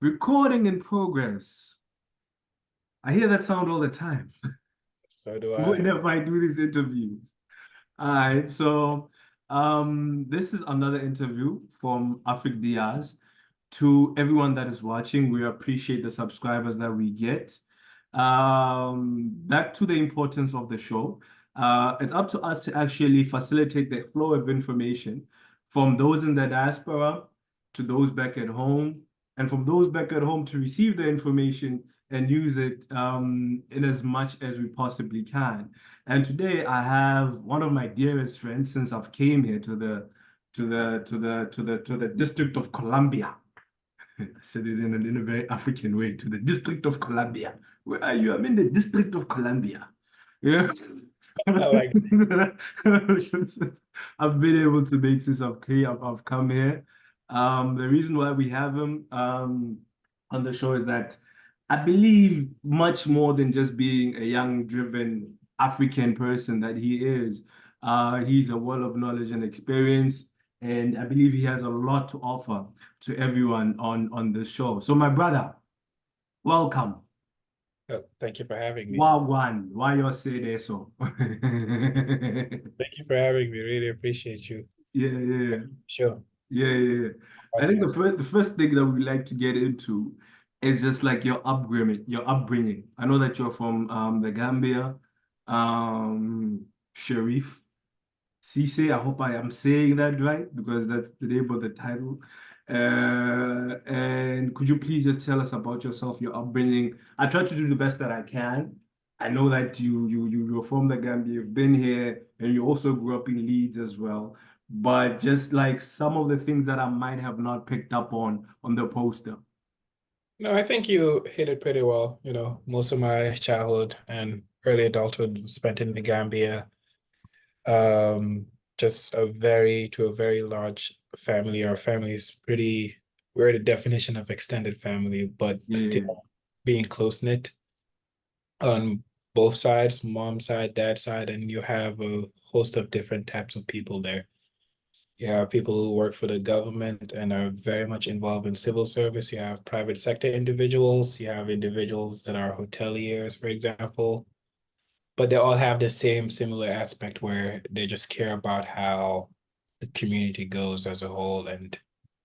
Recording in progress. I hear that sound all the time. So do I. Whenever I do these interviews. All right, so this is another interview from Afric-Dias. To everyone that is watching, we appreciate the subscribers that we get. Back to the importance of the show. It's up to us to actually facilitate the flow of information from those in the diaspora to those back at home, and from those back at home to receive the information and use it in as much as we possibly can. And today I have one of my dearest friends since I've came here to the District of Columbia. I said it in a very African way, to the District of Columbia. Where are you? I'm in the District of Columbia. Yeah. I like I've been able to make since I've come here. The reason why we have him on the show is that I believe much more than just being a young, driven African person that he is. He's a wealth of knowledge and experience, and I believe he has a lot to offer to everyone on the show. So, my brother, welcome. Oh, thank you for having me. Wagwan, why you say there so? Thank you for having me. Really appreciate you. Yeah. Sure. Yeah. I think the first thing that we like to get into is just like your upbringing. I know that you're from the Gambia, Sharif. Ceesay, I hope I am saying that right because that's the name of the title. And could you please just tell us about yourself, your upbringing? I try to do the best that I can. I know that you're from the Gambia, you've been here, and you also grew up in Leeds as well. But just like some of the things that I might have not picked up on the poster. No, I think you hit it pretty well. Most of my childhood and early adulthood was spent in the Gambia. Just a very large family. Our family is we're the definition of extended family, but Yeah. still being close-knit on both sides, mom side, dad side, and you have a host of different types of people there. You have people who work for the government and are very much involved in civil service. You have private sector individuals. You have individuals that are hoteliers, for example. But they all have the same similar aspect where they just care about how the community goes as a whole. And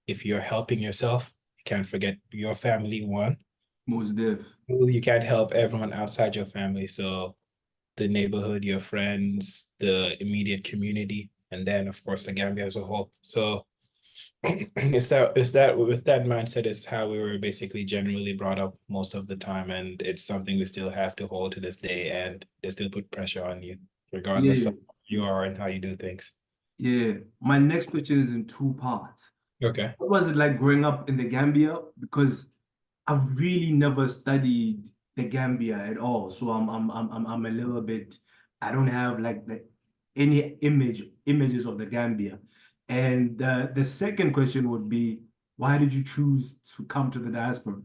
if you're helping yourself, you can't forget your family, one. Most def. You can't help everyone outside your family. So the neighborhood, your friends, the immediate community, and then of course the Gambia as a whole. So it's that with that mindset is how we were basically generally brought up most of the time, and it's something we still have to hold to this day, and they still put pressure on you, regardless Yeah. of who you are and how you do things. Yeah. My next question is in two parts. Okay. What was it like growing up in the Gambia? Because I've really never studied the Gambia at all. So I'm a little bit, I don't have like any images of the Gambia. And the second question would be, why did you choose to come to the diaspora?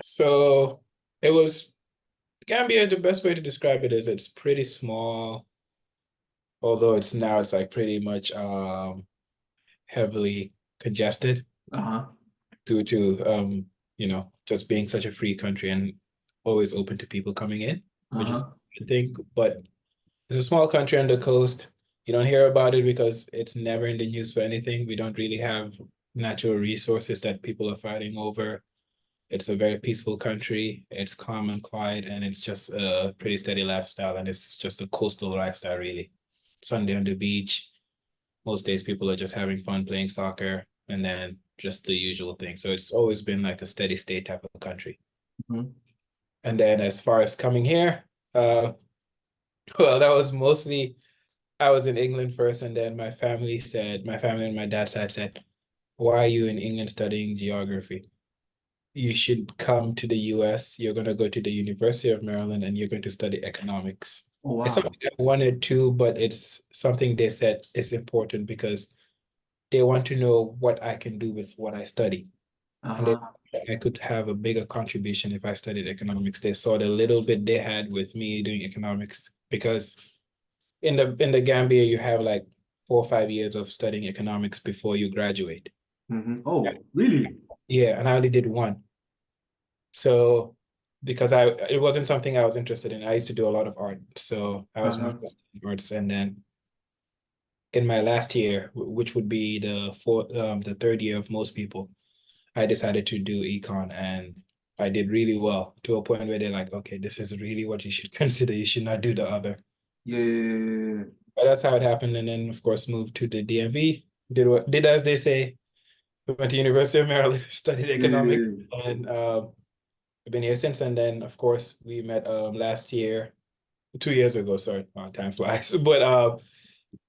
So it was Gambia, the best way to describe it is it's pretty small, although it's like pretty much heavily congested Uh-huh. due to just being such a free country and always open to people coming in, which is Uh-huh. a good thing. But it's a small country on the coast. You don't hear about it because it's never in the news for anything. We don't really have natural resources that people are fighting over. It's a very peaceful country. It's calm and quiet, and it's just a pretty steady lifestyle. And it's just a coastal lifestyle, really. Sunday on the beach. Most days people are just having fun playing soccer and then just the usual thing. So it's always been like a steady state type of country. Mhm. And then as far as coming here, well, that was mostly I was in England first, and then my family and my dad's side said, why are you in England studying geography? You should come to the US. You're going to go to the University of Maryland and you're going to study economics. Oh, It's wow. something I wanted to, but it's something they said is important because they want to know what I can do with what I study. And Uh-huh. I could have a bigger contribution if I studied economics. They saw the little bit they had with me doing economics because in the Gambia, you have like 4 or 5 years of studying economics before you graduate. Oh, really? Yeah, and I only did one. So because it wasn't something I was interested in. I used to do a lot of art. So I was more Uh-huh. interested in arts. And then in my last year, which would be the third year of most people, I decided to do econ and I did really well to a point where they're like, okay, this is really what you should consider. You should not do the other. Yeah. But that's how it happened. And then of course moved to the DMV, did as they say, went to University of Maryland, studied economics, Yeah. and I've been here since. And then of course we met last year, 2 years ago, sorry, wow, time flies. But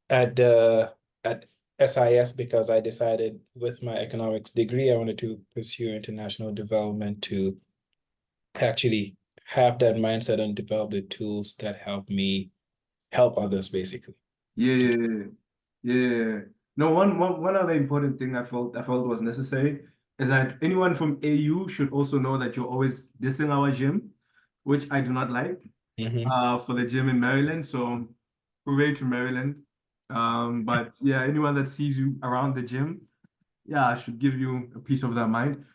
at the at SIS because I decided with my economics degree, I wanted to pursue international development to actually have that mindset and develop the tools that help me help others basically. Yeah. Yeah. No, one other important thing I felt was necessary is that anyone from AU should also know that you're always dissing our gym, which I do not like. Mhm. For the gym in Maryland. So hooray to Maryland. But yeah, anyone that sees you around the gym, yeah, I should give you a piece of that mind.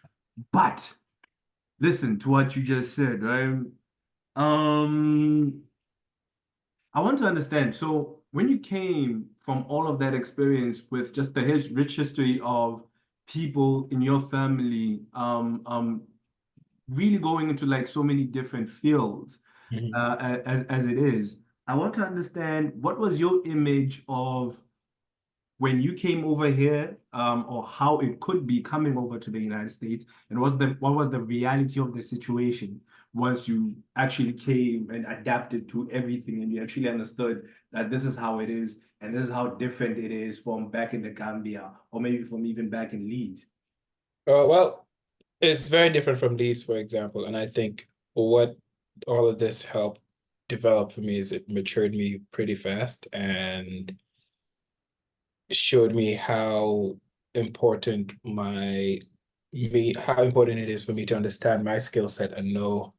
But listen to what you just said, right? Um, I want to understand. So when you came from all of that experience with just the rich history of people in your family, really going into like so many different fields, Mhm. as it is, I want to understand what was your image of when you came over here, or how it could be coming over to the United States, and what was the reality of the situation once you actually came and adapted to everything, and you actually understood that this is how it is, and this is how different it is from back in the Gambia, or maybe from even back in Leeds. Well, it's very different from Leeds, for example. And I think what all of this helped develop for me is it matured me pretty fast and showed me important how important it is for me to understand my skill set and know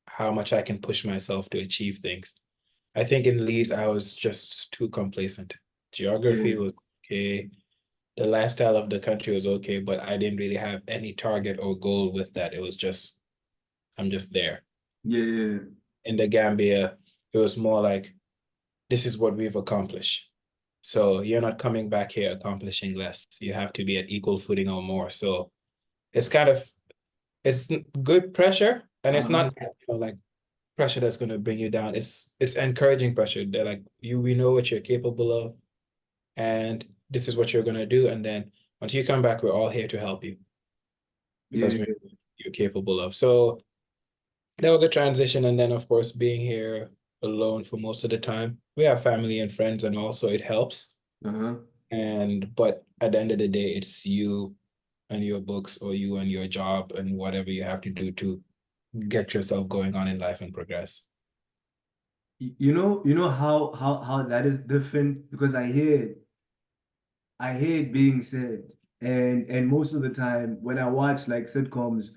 how much I can push myself to achieve things. I think in Leeds I was just too complacent. Geography Yeah, was okay. The lifestyle of the country was okay, but I didn't really have any target or goal with that. It was just I'm just there. yeah, In the Gambia, it was more like this is what we've accomplished. So you're not coming back here accomplishing less. You have to be at equal footing or more. So it's kind of it's good pressure, and it's uh-huh, not like pressure that's going to bring you down. It's encouraging pressure. They're like we know what you're capable of, and this is what you're going to do. And then once you come back, we're all here to help you because we know yeah, what you're capable of. So there was a transition, and then of course being here alone for most of the time. We have family and friends, and also it helps. uh-huh. And but at the end of the day, it's you and your books or you and your job and whatever you have to do to get yourself going on in life and progress. You know how that is different because I hear it being said, and most of the time when I watch like sitcoms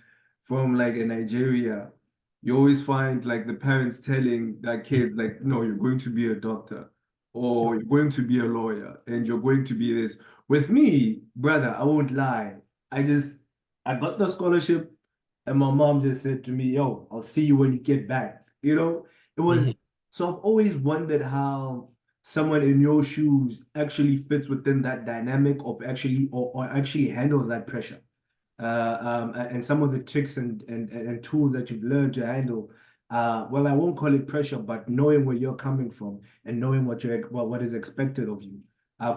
from like in Nigeria, you always find like the parents telling their kids like, no, you're going to be a doctor, or you're going to be a lawyer, and you're going to be this. With me, brother, I won't lie. I got the scholarship, and my mom just said to me, "Yo, I'll see you when you get back." It was Mhm. so I've always wondered how someone in your shoes actually fits within that dynamic of actually or actually handles that pressure. And some of the tricks and tools that you've learned to handle. Well, I won't call it pressure, but knowing where you're coming from and knowing what is expected of you.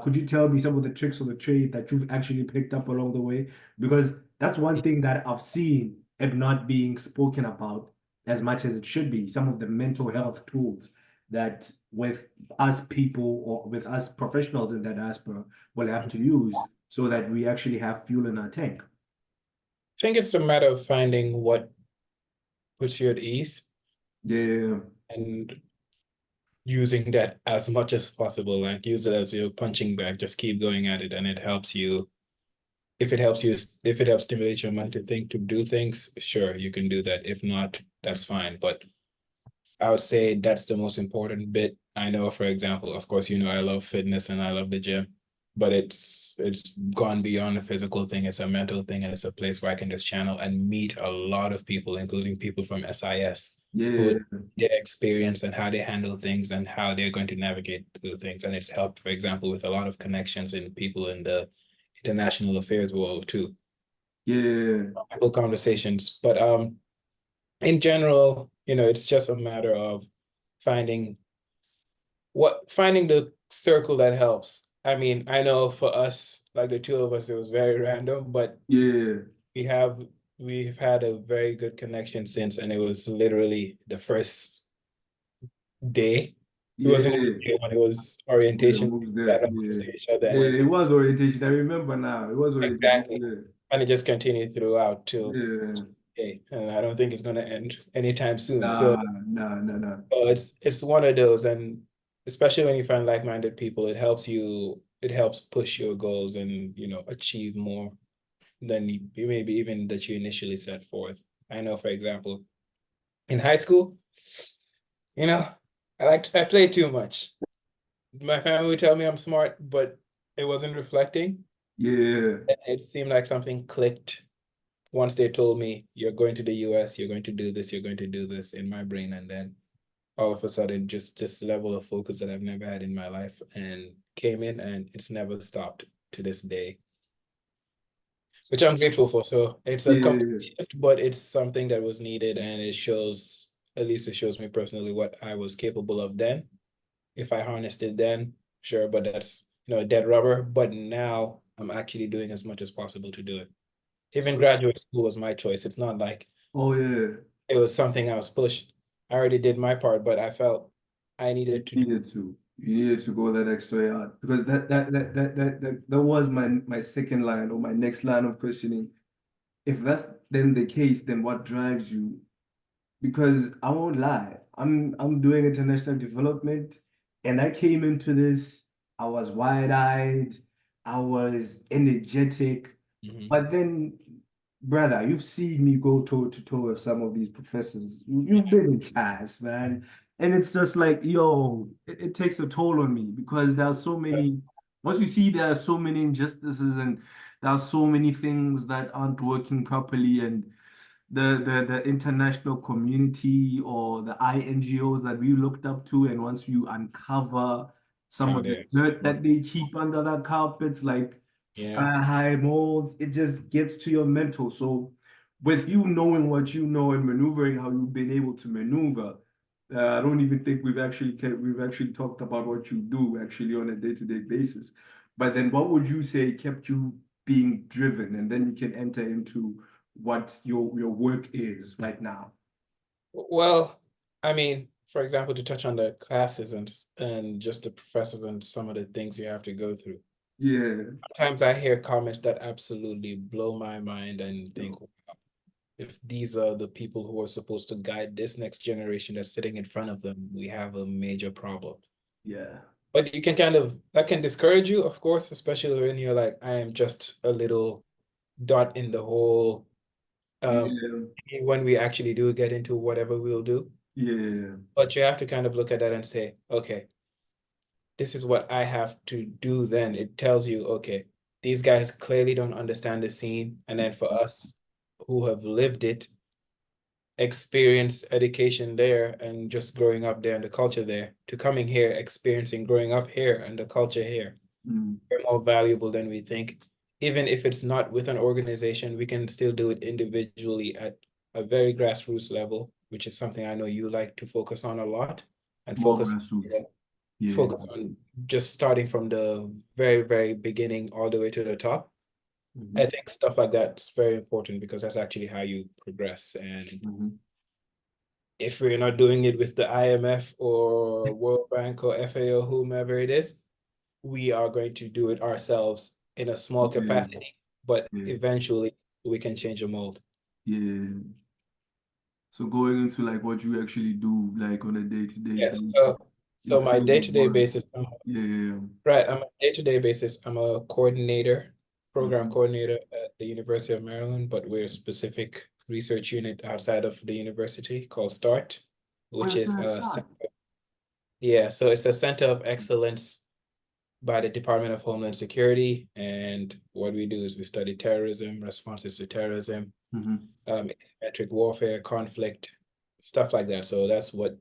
Could you tell me some of the tricks or the trade that you've actually picked up along the way? Because that's one thing that I've seen it not being spoken about as much as it should be. Some of the mental health tools that with us people or with us professionals in that diaspora will have to use so that we actually have fuel in our tank. I think it's a matter of finding what puts you at ease Yeah, and using that as much as possible. Like use it as your punching bag. Just keep going at it, and it helps you. If it helps stimulate your mind to think, to do things, sure, you can do that. If not, that's fine. But I would say that's the most important bit. I know, for example, of course, I love fitness and I love the gym. but it's gone beyond a physical thing. It's a mental thing, and it's a place where I can just channel and meet a lot of people, including people from SIS, Yeah, who their experience and how they handle things and how they're going to navigate through things. And it's helped, for example, with a lot of connections in people in the international affairs world too. yeah, Full conversations. But in general, it's just a matter of finding finding the circle that helps. I mean, I know for us, like the two of us, it was very random, but yeah, we have we've had a very good connection since, and it was literally the first day. It wasn't even yeah. day one, it was Yeah, orientation. most That deaf. happened Yeah, to each other, and yeah. then It was orientation. I remember now. It was orientation. exactly, Yeah, and it just continued throughout till yeah. okay, and I don't think it's gonna end anytime soon. So Nah, nah, nah, nah. it's one of those, and especially when you find like-minded people, it helps push your goals and achieve more than you maybe even that you initially set forth. I know, for example, in high school, you know, I played too much. My family would tell me I'm smart, but it wasn't reflecting. Yeah. It seemed like something clicked once they told me you're going to the US, you're going to do this, you're going to do this in my brain, and then all of a sudden just this level of focus that I've never had in my life and came in, and it's never stopped to this day, which I'm grateful for. So it's a complete Yeah. shift, but it's something that was needed, and at least it shows me personally what I was capable of then. If I harnessed it then, sure, but that's dead rubber. But now I'm actually doing as much as possible to do it. Even So, graduate school was my choice. It's not like oh yeah. it was something I was pushed. I already did my part, but I felt I You needed to do. needed to. You needed to go that extra yard because that was my second line or my next line of questioning. If that's then the case, then what drives you? Because I won't lie, I'm doing international development, and I came into this. I was wide-eyed, I was energetic, Mhm. but then, brother, you've seen me go toe to toe with some of these professors. You've been in class, man, and it's just like, yo, it takes a toll on me because there are so many. Once you see there are so many injustices and there are so many things that aren't working properly, and the international community or the INGOs that we looked up to, and once you uncover some Oh, of the there. dirt that they keep under the carpets, like Yeah. sky-high molds, it just gets to your mental. So with you knowing what you know and maneuvering how you've been able to maneuver, I don't even think we've actually talked about what you do actually on a day-to-day basis. But then what would you say kept you being driven? And then you can enter into what your work is right now. Well, I mean, for example, to touch on the classes and just the professors and some of the things you have to go through. Yeah. Sometimes I hear comments that absolutely blow my mind and think, if these are the people who are supposed to guide this next generation that's sitting in front of them, we have a major problem. Yeah. But you can that can discourage you, of course, especially when you're like, I am just a little dot in the whole Yeah. when we actually do get into whatever we'll do. Yeah. But you have to kind of look at that and say, okay, this is what I have to do then. It tells you, okay, these guys clearly don't understand the scene. And then for us who have lived it, experience education there and just growing up there and the culture there, to coming here, experiencing growing up here and the culture here, Mm. they're more valuable than we think. Even if it's not with an organization, we can still do it individually at a very grassroots level, which is something I know you like to focus on a lot, and More grassroots. Yeah. focus on just starting from the very, very beginning all the way to the top. I Mhm. think stuff like that's very important because that's actually how you progress. And Mhm. if we're not doing it with the IMF or World Bank or FAO, whomever it is, we are going to do it ourselves in a small Yeah. capacity, but Yeah. eventually we can change the mold. Yeah. So going into like what you actually do like on a day-to-day Yes. basis, So your my field of day-to-day work. basis, Yeah. right, I'm a day-to-day basis, I'm a coordinator, program Mhm. coordinator at the University of Maryland, but we're a specific research unit outside of the university called START, which Where's is that start? yeah, so it's a center of excellence by the Department of Homeland Security. And what we do is we study terrorism, responses to terrorism, asymmetric warfare, conflict, stuff like that. So that's what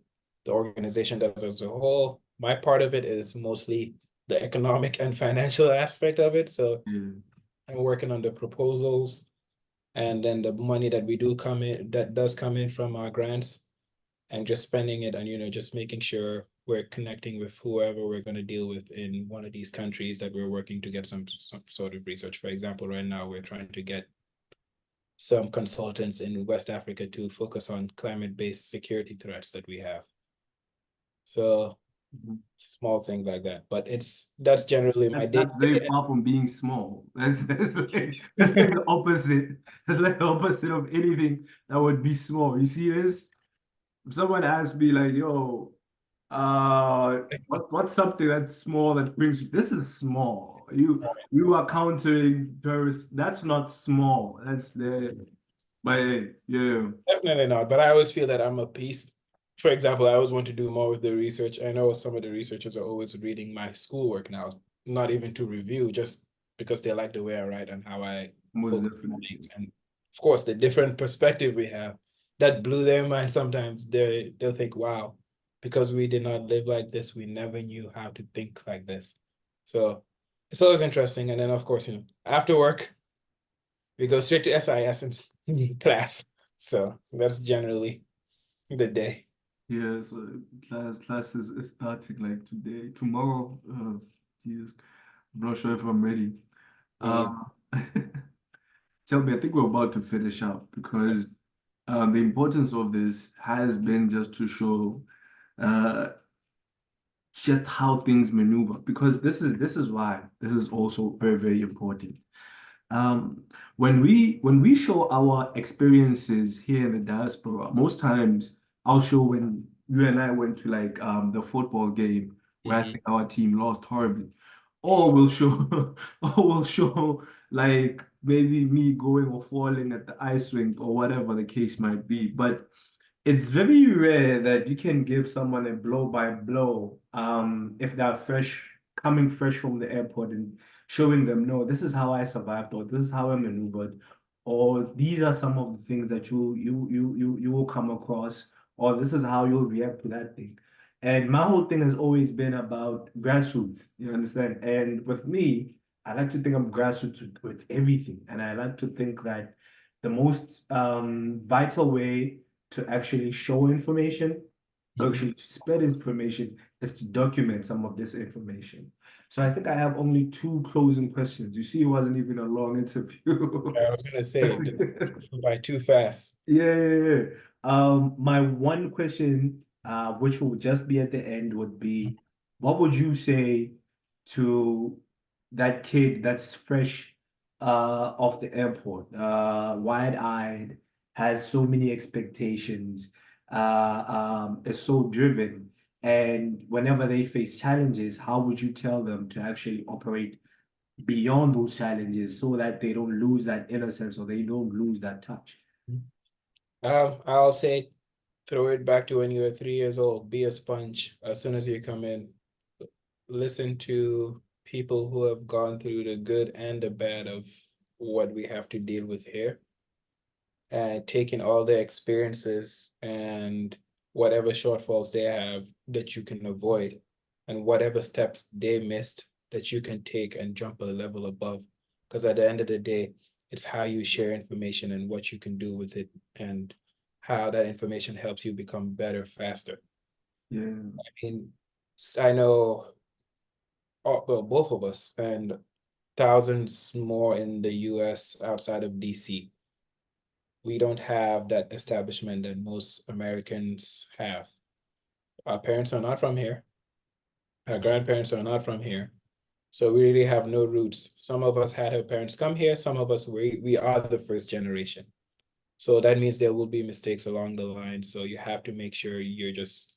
the organization does as a whole. My part of it is mostly the economic and financial aspect of it. So I'm working on the proposals, and then the money that we do come in, that does come in from our grants, and just spending it, and just making sure we're connecting with whoever we're going to deal with in one of these countries that we're working to get some sort of research. For example, right now we're trying to get some consultants in West Africa to focus on climate-based security threats that we have. So small things like that, but that's generally my day. That's very far from being small. That's like the opposite. That's like the opposite of anything that would be small. You see this? If someone asks me like, "Yo, what's something that's small that brings you?" This is small. You are countering terrorists. That's not small. That's the. But yeah. Definitely not, but I always feel that I'm a piece. For example, I always want to do more with the research. I know some of the researchers are always reading my schoolwork now, not even to review, just because they like the way I write and how I Most focus on definitely. things. And of course, the different perspective we have, that blew their mind sometimes. They'll think, wow, because we did not live like this, we never knew how to think like this. So it's always interesting. And then of course, after work, we go straight to SIS and class. So that's generally the day. Yeah, so class is starting like today, tomorrow. Jesus, I'm not sure if I'm ready. Um, tell me, I think we're about to finish up because the importance of this has been just to show uh, just how things maneuver because this is why this is also very, very important. Um, when we show our experiences here in the diaspora, most times I'll show when you and I went to like the football game where I think our team lost horribly. Or we'll show or we'll show like maybe me going or falling at the ice rink or whatever the case might be. But it's very rare that you can give someone a blow by blow, if they're coming fresh from the airport and showing them, no, this is how I survived, or this is how I maneuvered, or these are some of the things that you will come across, or this is how you'll react to that thing. And my whole thing has always been about grassroots, you understand? And with me, I like to think of grassroots with everything. And I like to think that the most vital way to actually show information, actually to spread information, is to document some of this information. So I think I have only two closing questions. You see, it wasn't even a long interview. I was gonna say, by too fast. Yeah. My one question, which will just be at the end, would be, what would you say to that kid that's fresh off the airport, wide-eyed, has so many expectations, is so driven, and whenever they face challenges, how would you tell them to actually operate beyond those challenges so that they don't lose that innocence or they don't lose that touch? I'll say, throw it back to when you were 3 years old. Be a sponge. As soon as you come in, listen to people who have gone through the good and the bad of what we have to deal with here, and taking all their experiences and whatever shortfalls they have that you can avoid, and whatever steps they missed that you can take and jump a level above. Because at the end of the day, it's how you share information and what you can do with it, and how that information helps you become better faster. Yeah. I mean, I know, well, both of us and thousands more in the US outside of DC. We don't have that establishment that most Americans have. Our parents are not from here. Our grandparents are not from here. So we really have no roots. Some of us had our parents come here. Some of us, we are the first generation. So that means there will be mistakes along the line. So you have to make sure you're just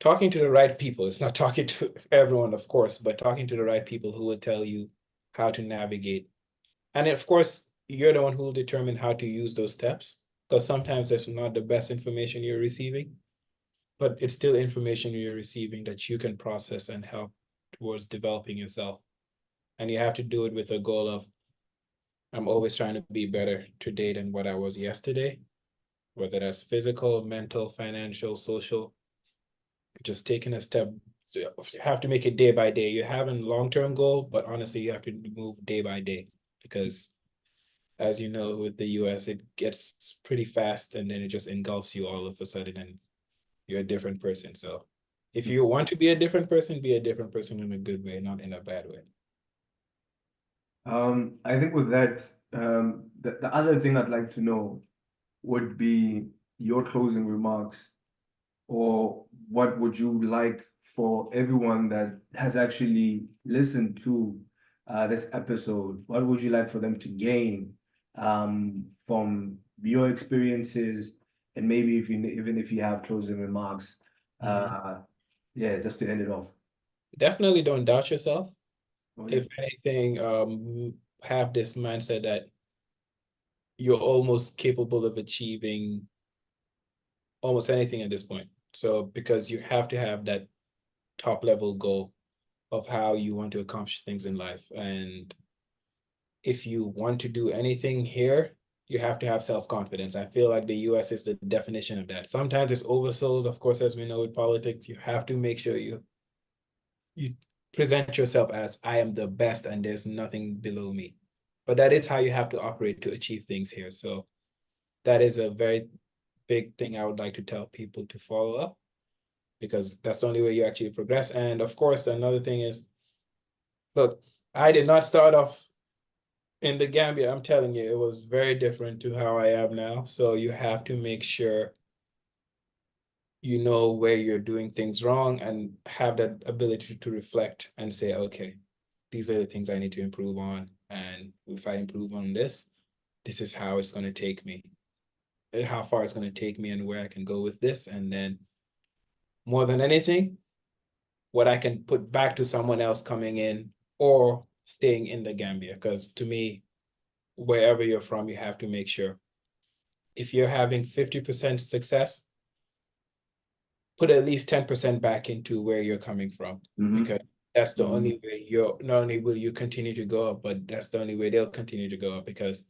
talking to the right people. It's not talking to everyone, of course, but talking to the right people who will tell you how to navigate. And of course, you're the one who will determine how to use those steps, because sometimes that's not the best information you're receiving, but it's still information you're receiving that you can process and help towards developing yourself. And you have to do it with a goal of, I'm always trying to be better today than what I was yesterday, whether that's physical, mental, financial, social. Just taking a step. You have to make it day by day. You have a long-term goal, but honestly, you have to move day by day because, as you know, with the US, it gets pretty fast and then it just engulfs you all of a sudden and you're a different person. So if you want to be a different person, be a different person in a good way, not in a bad way. I think with that, the other thing I'd like to know would be your closing remarks, or what would you like for everyone that has actually listened to this episode? What would you like for them to gain from your experiences, and maybe if you even if you have closing remarks, yeah, just to end it off. Definitely don't doubt yourself. Oh, yeah. If anything, have this mindset that you're almost capable of achieving almost anything at this point. So because you have to have that top level goal of how you want to accomplish things in life. And if you want to do anything here, you have to have self-confidence. I feel like the US is the definition of that. Sometimes it's oversold, of course, as we know with politics. You have to make sure you present yourself as, I am the best and there's nothing below me. But that is how you have to operate to achieve things here. So that is a very big thing I would like to tell people to follow up, because that's the only way you actually progress. And of course, another thing is, look, I did not start off in the Gambia. I'm telling you, it was very different to how I am now. So you have to make sure you know where you're doing things wrong and have that ability to reflect and say, okay, these are the things I need to improve on. And if I improve on this, this is how it's going to take me, how far it's going to take me and where I can go with this. And then more than anything, what I can put back to someone else coming in or staying in the Gambia. Because to me, wherever you're from, you have to make sure if you're having 50% success, put at least 10% back into where you're coming from, because that's the only way you're, not only will you continue to go up, but that's the only way they'll continue to go up. Because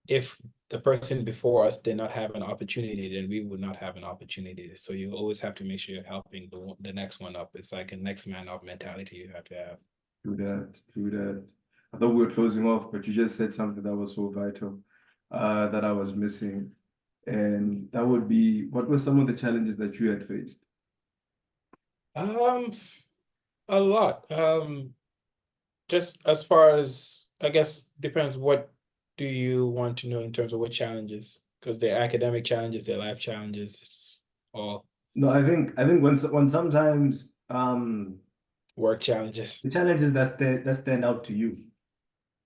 if the person before us did not have an opportunity, then we would not have an opportunity. So you always have to make sure you're helping the next one up. It's like a next man up mentality you have to have. True that, true that. I thought we were closing off, but you just said something that was so vital, that I was missing. And that would be, what were some of the challenges that you had faced? Um, a lot. Just as far as, I guess, depends what do you want to know in terms of what challenges, because they're academic challenges, they're life challenges, it's all No, I think when sometimes work challenges. the challenges that stand out to you,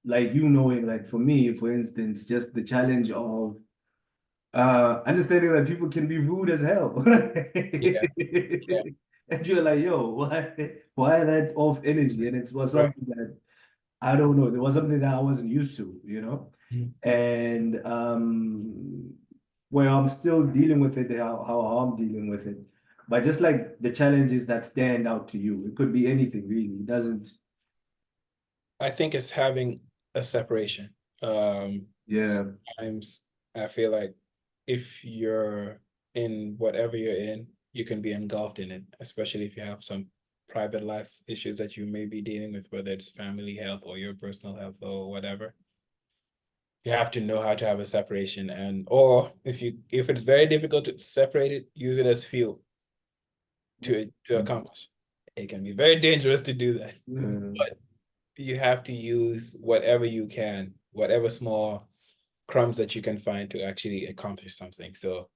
like you knowing, like for me, for instance, just the challenge of understanding that people can be rude as hell. Yeah, yeah, And you're like, yo, why that off energy? And it was right. something that I don't know. There was something that I wasn't used to, you know? Mm. And where I'm still dealing with it, how I'm dealing with it. But just like the challenges that stand out to you, it could be anything really. It doesn't, I think it's having a separation. yeah. Sometimes I feel like if you're in whatever you're in, you can be engulfed in it, especially if you have some private life issues that you may be dealing with, whether it's family health or your personal health or whatever. You have to know how to have a separation, and or if it's very difficult to separate it, use it as fuel to accomplish. It can be very dangerous to do that, Yeah. but you have to use whatever you can, whatever small crumbs that you can find to actually accomplish something. So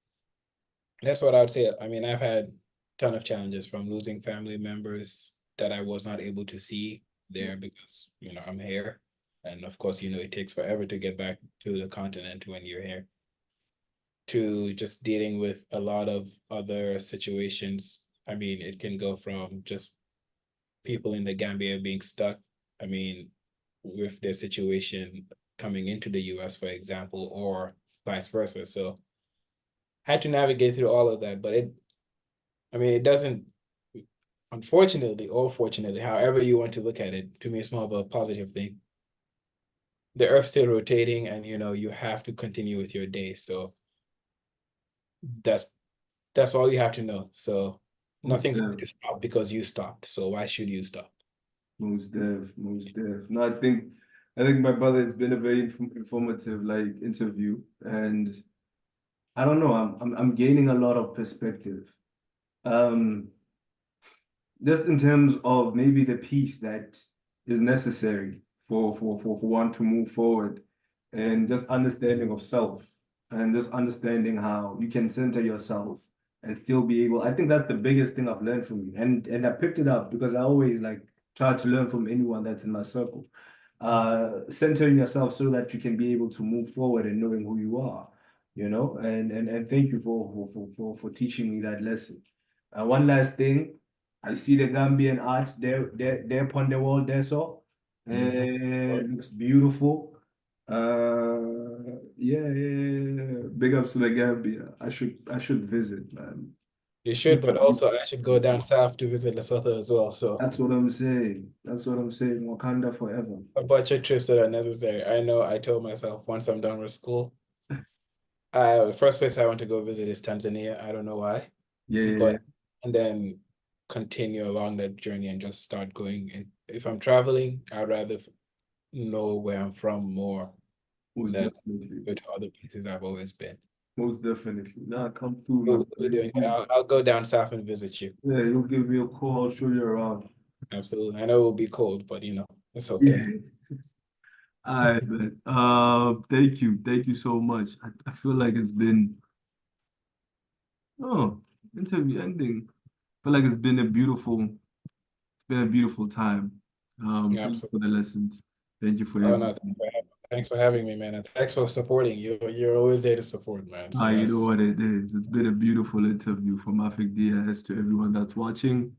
that's what I would say. I mean, I've had a ton of challenges, from losing family members that I was not able to see there because, I'm here. And of course, it takes forever to get back to the continent when you're here, to just dealing with a lot of other situations. I mean, it can go from just people in the Gambia being stuck, I mean, with their situation coming into the US, for example, or vice versa. So I had to navigate through all of that, but it doesn't unfortunately or fortunately, however you want to look at it, to me, it's more of a positive thing. The Earth's still rotating, and you have to continue with your day. So that's all you have to know. So Most nothing's going def, to stop because you stopped. So why should you stop? most def, most def. No, I think my brother, it's been a very informative like interview, and I don't know, I'm gaining a lot of perspective. Um, just in terms of maybe the piece that is necessary for one to move forward, and just understanding of self, and just understanding how you can center yourself and still be able. I think that's the biggest thing I've learned from you, and I picked it up because I always like try to learn from anyone that's in my circle. Centering yourself so that you can be able to move forward and knowing who you are, and thank you for teaching me that lesson. One last thing, I see the Gambian art there upon the wall there, so Mhm. it looks beautiful. Yeah. Big ups to the Gambia. I should visit, man. You should, but also I should go down south to visit Lesotho as well. So That's what I'm saying. That's what I'm saying. Wakanda forever. a bunch of trips that are necessary. I know I told myself once I'm done with school, the first place I want to go visit is Tanzania. I don't know why, Yeah, but and then continue along that journey and just start going. And if I'm traveling, I'd rather know where I'm from more most than definitely. go to other places I've always been. Most definitely. Nah, come through, man. We'll be doing that. I'll go down south and visit you. Yeah, you'll give me a call. I'll show you around. Absolutely. I know it will be cold, but it's okay. Yeah. All right, man. Thank you. Thank you so much. I feel like it's been, oh, interview ending. I feel like it's been a beautiful time. Thank you for Absolutely. the lessons. Thank you for Oh no, everything. thanks for having me, man. And thanks for supporting. You're always there to support, man. So You know that's what it is. It's been a beautiful interview from Afric-Dias to everyone that's watching.